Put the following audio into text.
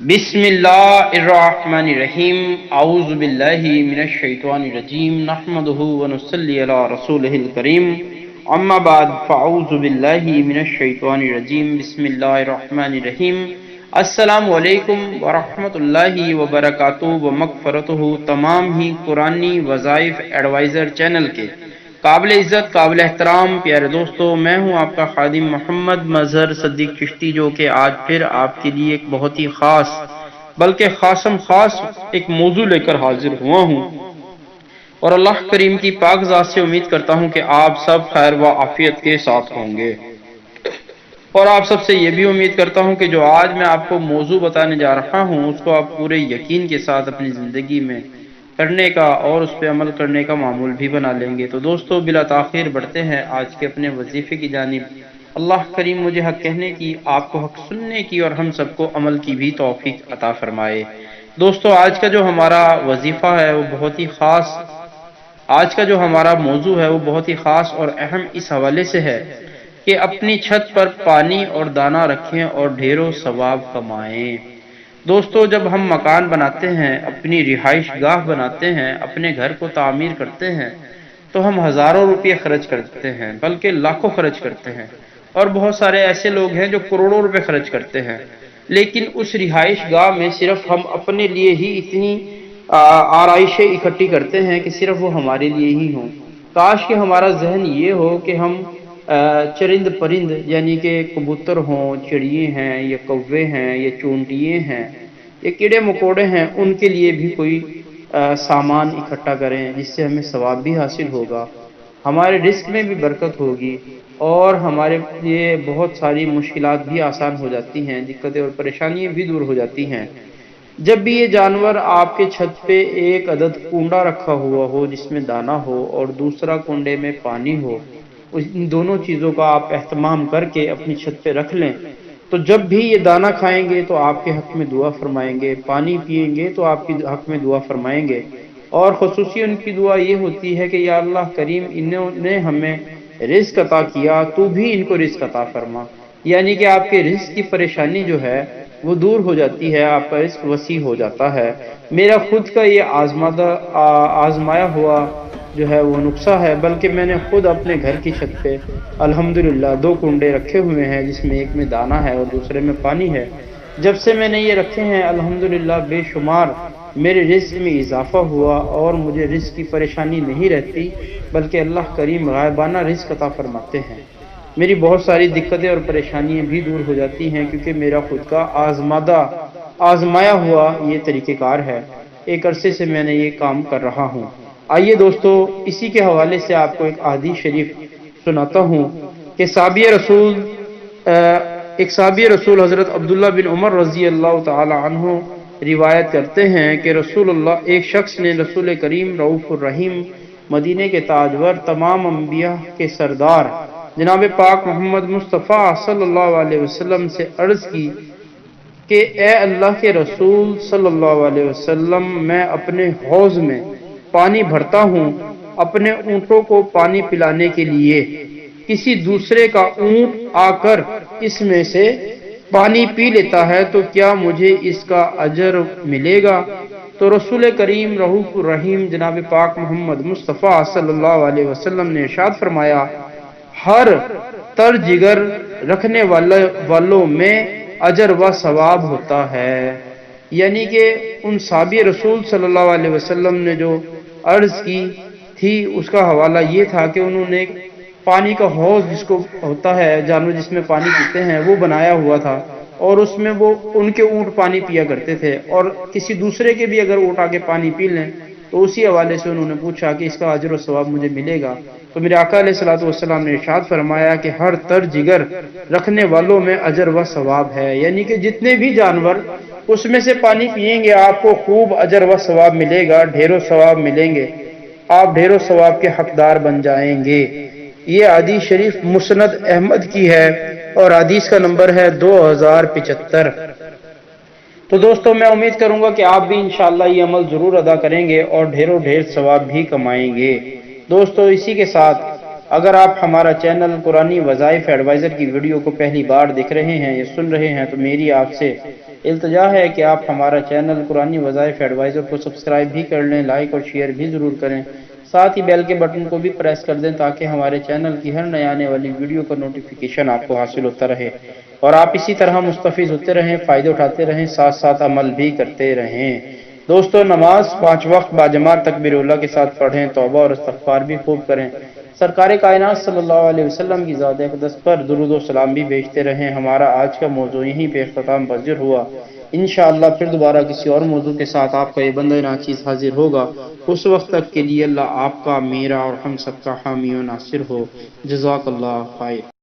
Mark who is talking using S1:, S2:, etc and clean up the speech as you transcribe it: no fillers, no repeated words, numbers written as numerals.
S1: بسم اللہ الرحمن الرحیم اعوذ باللہ من الشیطان الرجیم نحمده ونصلی علی رسولہ الکریم اما بعد فاعوذ باللہ من الشیطان الرجیم بسم اللہ الرحمن الرحیم السلام علیکم ورحمۃ اللہ وبرکاتہ و مغفرتہ تمام ہی قرآنی وظائف ایڈوائزر چینل کے قابل عزت قابل احترام پیارے دوستو، میں ہوں آپ کا خادم محمد مظہر صدیق چشتی، جو کہ آج پھر آپ کے لیے ایک بہت ہی خاص بلکہ خاص ایک موضوع لے کر حاضر ہوا ہوں، اور اللہ کریم کی پاک ذات سے امید کرتا ہوں کہ آپ سب خیر و عافیت کے ساتھ ہوں گے، اور آپ سب سے یہ بھی امید کرتا ہوں کہ جو آج میں آپ کو موضوع بتانے جا رہا ہوں اس کو آپ پورے یقین کے ساتھ اپنی زندگی میں کرنے کا اور اس پہ عمل کرنے کا معمول بھی بنا لیں گے۔ تو دوستو، بلا تاخیر بڑھتے ہیں آج کے اپنے وظیفے کی جانب۔ اللہ کریم مجھے حق کہنے کی، آپ کو حق سننے کی اور ہم سب کو عمل کی بھی توفیق عطا فرمائے۔ دوستو، آج کا جو ہمارا وظیفہ ہے وہ بہت ہی خاص، آج کا جو ہمارا موضوع ہے وہ بہت ہی خاص اور اہم اس حوالے سے ہے کہ اپنی چھت پر پانی اور دانہ رکھیں اور ڈھیروں ثواب کمائیں۔ دوستو، جب ہم مکان بناتے ہیں، اپنی رہائش گاہ بناتے ہیں، اپنے گھر کو تعمیر کرتے ہیں تو ہم ہزاروں روپے خرچ کرتے ہیں، بلکہ لاکھوں خرچ کرتے ہیں، اور بہت سارے ایسے لوگ ہیں جو کروڑوں روپے خرچ کرتے ہیں، لیکن اس رہائش گاہ میں صرف ہم اپنے لیے ہی اتنی آرائشیں اکٹھی کرتے ہیں کہ صرف وہ ہمارے لیے ہی ہوں۔ کاش کہ ہمارا ذہن یہ ہو کہ ہم چرند پرند، یعنی کہ کبوتر ہوں، چڑیے ہیں، یا کوے ہیں، یا چونٹیے ہیں، یا کیڑے مکوڑے ہیں، ان کے لیے بھی کوئی سامان اکٹھا کریں جس سے ہمیں ثواب بھی حاصل ہوگا، ہمارے رزق میں بھی برکت ہوگی، اور ہمارے لیے بہت ساری مشکلات بھی آسان ہو جاتی ہیں، دقتیں اور پریشانیاں بھی دور ہو جاتی ہیں۔ جب بھی یہ جانور آپ کے چھت پہ ایک عدد کنڈا رکھا ہوا ہو جس میں دانہ ہو اور دوسرا کنڈے میں پانی ہو، ان دونوں چیزوں کا آپ اہتمام کر کے اپنی چھت پہ رکھ لیں، تو جب بھی یہ دانہ کھائیں گے تو آپ کے حق میں دعا فرمائیں گے، پانی پئیں گے تو آپ کے حق میں دعا فرمائیں گے، اور خصوصی ان کی دعا یہ ہوتی ہے کہ یا اللہ کریم، انہوں نے ہمیں رزق عطا کیا، تو بھی ان کو رزق عطا فرما، یعنی کہ آپ کے رزق کی پریشانی جو ہے وہ دور ہو جاتی ہے، آپ کا رزق وسیع ہو جاتا ہے۔ میرا خود کا یہ آزمایا ہوا جو ہے وہ نقصہ ہے، بلکہ میں نے خود اپنے گھر کی چھت پہ الحمدللہ 2 کنڈے رکھے ہوئے ہیں، جس میں ایک میں دانہ ہے اور دوسرے میں پانی ہے۔ جب سے میں نے یہ رکھے ہیں الحمدللہ بے شمار میرے رزق میں اضافہ ہوا، اور مجھے رزق کی پریشانی نہیں رہتی، بلکہ اللہ کریم غائبانہ رزق عطا فرماتے ہیں۔ میری بہت ساری دقتیں اور پریشانیاں بھی دور ہو جاتی ہیں، کیونکہ میرا خود کا آزمایا ہوا یہ طریقہ کار ہے۔ ایک عرصے سے میں نے یہ کام کر رہا ہوں۔ آئیے دوستو، اسی کے حوالے سے آپ کو ایک حدیث شریف سناتا ہوں کہ ایک صحابی رسول حضرت عبداللہ بن عمر رضی اللہ تعالی عنہ روایت کرتے ہیں کہ ایک شخص نے رسول کریم رؤوف الرحیم، مدینے کے تاجور، تمام انبیاء کے سردار جناب پاک محمد مصطفیٰ صلی اللہ علیہ وسلم سے عرض کی کہ اے اللہ کے رسول صلی اللہ علیہ وسلم، میں اپنے حوض میں پانی بھرتا ہوں اپنے اونٹوں کو پانی پلانے کے لیے، کسی دوسرے کا اونٹ آ کر اس میں سے پانی پی لیتا ہے تو کیا مجھے اس کا اجر ملے گا؟ تو رسول کریم رؤوف الرحیم جناب پاک محمد مصطفیٰ صلی اللہ علیہ وسلم نے ارشاد فرمایا، ہر تر جگر رکھنے والوں میں اجر و ثواب ہوتا ہے۔ یعنی کہ ان صحابی رسول صلی اللہ علیہ وسلم نے جو عرض کی تھی اس کا حوالہ یہ تھا کہ انہوں نے پانی کا حوض، جس کو ہوتا ہے جانور جس میں پانی پیتے ہیں، وہ بنایا ہوا تھا، اور اس میں وہ ان کے اونٹ پانی پیا کرتے تھے، اور کسی دوسرے کے بھی اگر اونٹ آ کے پانی پی لیں تو اسی حوالے سے انہوں نے پوچھا کہ اس کا اجر و ثواب مجھے ملے گا؟ تو میرے آقا علیہ الصلوۃ والسلام نے ارشاد فرمایا کہ ہر تر جگر رکھنے والوں میں اجر و ثواب ہے، یعنی کہ جتنے بھی جانور اس میں سے پانی پئیں گے آپ کو خوب اجر و ثواب ملے گا، ڈھیروں ثواب ملیں گے، آپ ڈھیروں ثواب کے حقدار بن جائیں گے۔ یہ حدیث شریف مسند احمد کی ہے، اور حدیث کا نمبر ہے 2075۔ تو دوستو، میں امید کروں گا کہ آپ بھی انشاءاللہ یہ عمل ضرور ادا کریں گے اور ڈھیر ثواب بھی کمائیں گے۔ دوستو، اسی کے ساتھ اگر آپ ہمارا چینل قرآنی وظائف ایڈوائزر کی ویڈیو کو پہلی بار دیکھ رہے ہیں یا سن رہے ہیں تو میری آپ سے التجا ہے کہ آپ ہمارا چینل قرآنی وظائف ایڈوائزر کو سبسکرائب بھی کر لیں، لائک اور شیئر بھی ضرور کریں، ساتھ ہی بیل کے بٹن کو بھی پریس کر دیں تاکہ ہمارے چینل کی ہر نئے آنے والی ویڈیو کا نوٹیفیکیشن آپ کو حاصل ہوتا رہے اور آپ اسی طرح مستفیض ہوتے رہیں، فائدے اٹھاتے رہیں، ساتھ ساتھ عمل بھی کرتے رہیں۔ دوستو، نماز 5 وقت باجماعت تکبیر اللہ کے ساتھ پڑھیں، توبہ اور استغفار بھی خوب کریں، سرکار کائنات صلی اللہ علیہ وسلم کی ذات اقدس پر درود و سلام بھی بھیجتے رہیں۔ ہمارا آج کا موضوع یہیں پہ اختتام پذیر ہوا، انشاءاللہ پھر دوبارہ کسی اور موضوع کے ساتھ آپ کا یہ بندہ ناچیز حاضر ہوگا۔ اس وقت تک کے لیے اللہ آپ کا، میرا اور ہم سب کا حامی و ناصر ہو۔ جزاک اللہ خیر۔